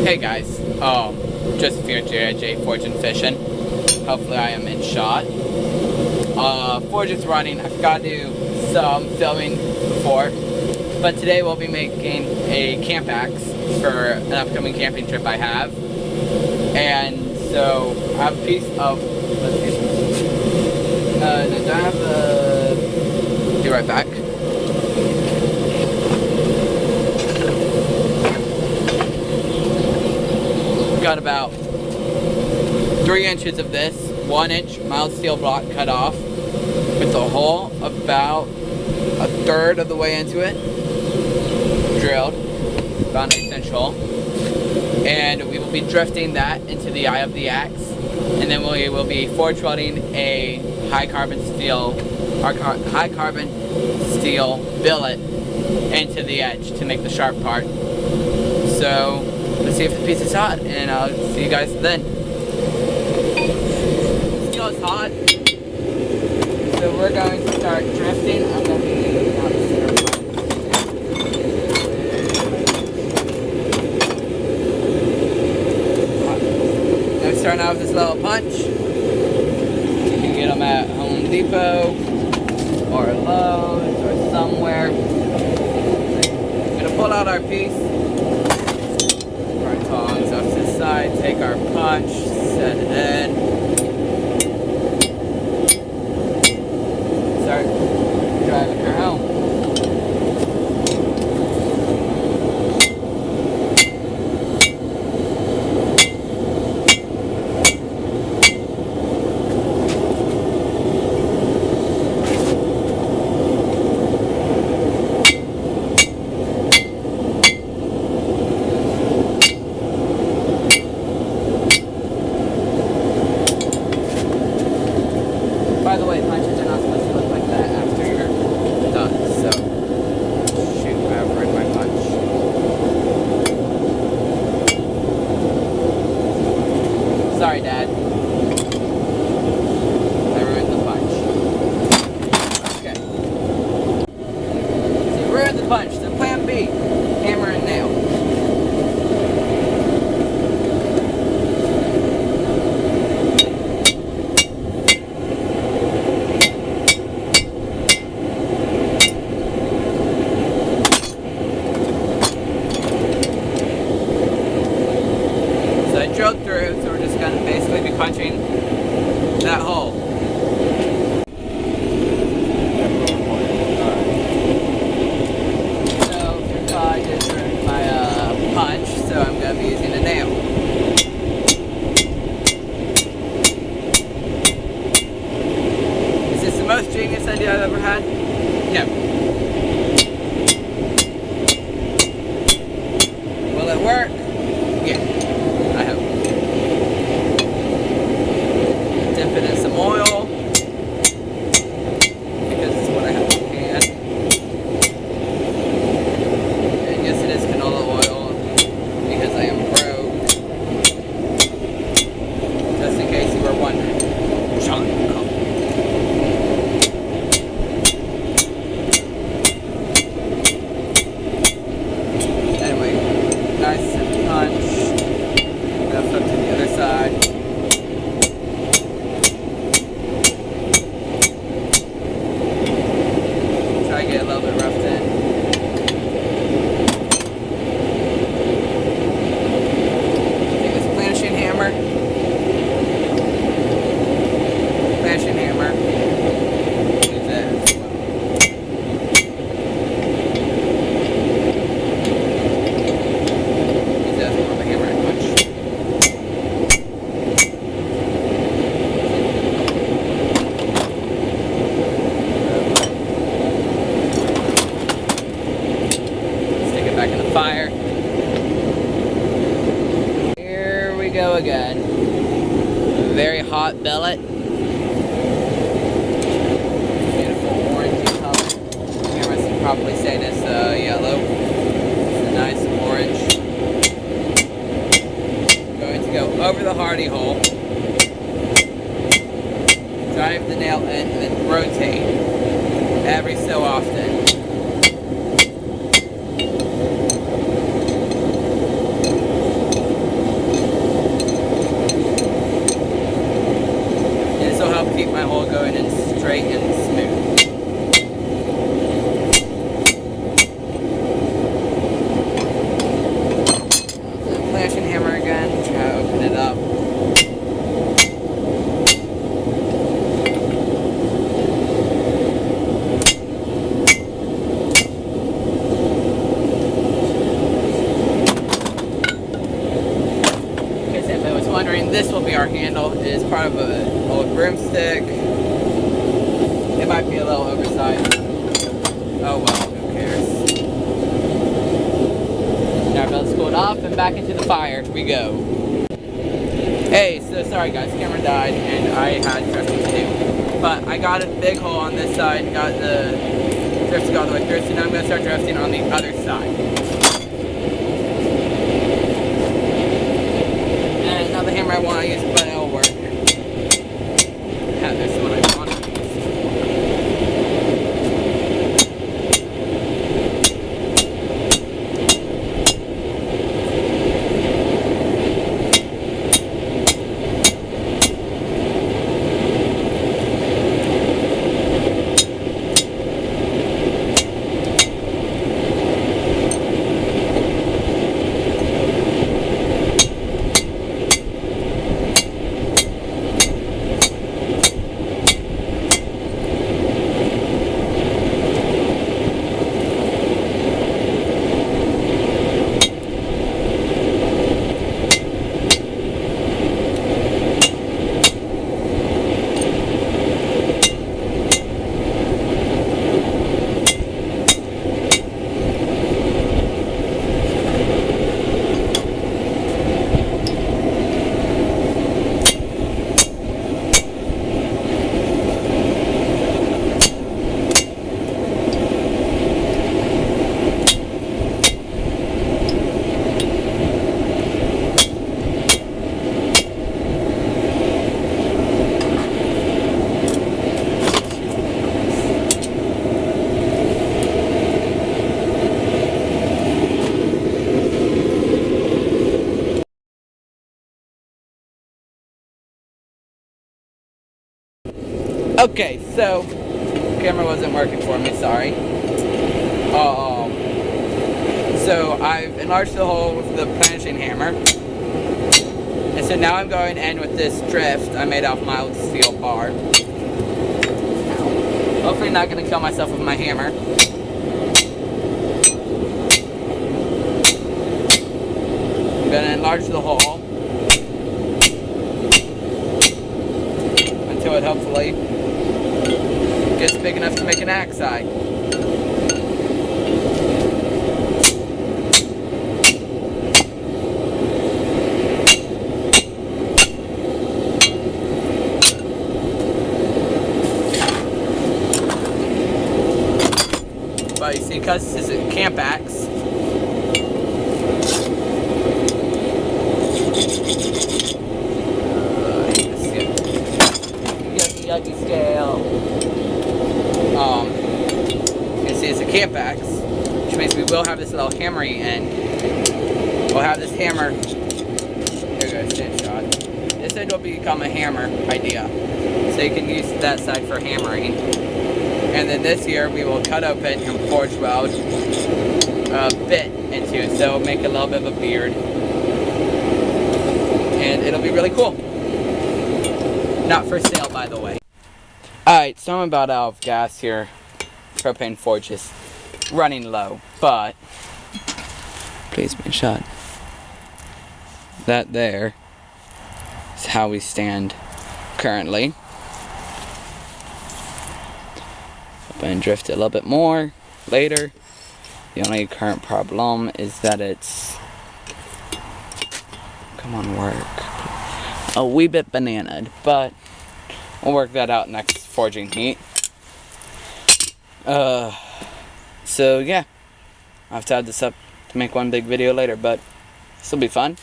Hey guys, Joseph here, JJ Fortune Fishing. Hopefully I am in shot. Forge is running. I forgot to do some filming before, but today we'll be making a camp axe for an upcoming camping trip I have. And so I have a piece of, do I have the, be right back. Got about 3 inches of this 1 inch mild steel block cut off with a hole about 1/3 of the way into it, drilled, about an 1/8 inch hole, and we will be drifting that into the eye of the axe, and then we will be forge welding a high carbon steel billet into the edge to make the sharp part. So let's see if the piece is hot, and I'll see you guys then. Steel is hot, so we're going to start drifting. I'm going to be getting out the center part. I'm starting out with this little punch. You can get them at Home Depot or Lowe's or somewhere. I'm going to pull out our piece. Tongs off to the side, take our punch, set it in, start driving her home. By the way, punches are not supposed to look like that after you're done, so shoot, I ruined my punch. Sorry, Dad. I ruined the punch. Okay. So you ruined the punch, so plan B, hammer and nail. Drilled through, so we're just going to basically be punching that hole. So I just ruined my punch, so I'm going to be using a nail. Is this the most genius idea I've ever had? No. Will it work? Yeah. Dip it in some oil, because it's what I have on hand. And yes, it is canola oil, because I am broke. Just in case you were wondering. Anyway, nice and punch. I'm going to flip to the other side. Get a little bit roughed in. Take this planishing hammer. Use that as well. Use that as more of a hammer and punch. Back in the fire. Here we go again. Very hot billet. Beautiful orangey color. Cameras can probably say this yellow. It's a nice orange. I'm going to go over the hardy hole. Drive the nail in and then rotate every so often. planchette hammer again. Try to open it up. Because if I was wondering, this will be our handle. It is part of an old broomstick. It might be a little oversized. Oh well, who cares? Now let's cool it off and back into the fire we go. Hey, so sorry guys, camera died and I had drifting to do. But I got a big hole on this side, got the drifting all the way through, so now I'm going to start drifting on the other side. And now the hammer I want to use, but it'll work. Have this one I want. Okay, so camera wasn't working for me, sorry. So I've enlarged the hole with the planchette hammer. And so now I'm going in with this drift I made off mild steel bar. Hopefully not going to kill myself with my hammer. I'm going to enlarge the hole until it hopefully gets big enough to make an axe eye. But you see, because this is a camp axe, yucky scale. You can see it's a camp axe, which means we will have this little hammery end. We'll have this hammer. Here goes stand shot. This end will become a hammer idea, so you can use that side for hammering. And then this here we will cut open and forge weld a bit into, so it'll make a little bit of a beard, and it'll be really cool. Not for sale, by the way. Alright, so I'm about out of gas here. Propane forge is running low, but please be shot. That there is how we stand currently. And drift it a little bit more later. The only current problem is that it's, come on, work, a wee bit bananaed, but we'll work that out next forging heat. So yeah, I'll have to add this up to make one big video later, but this will be fun.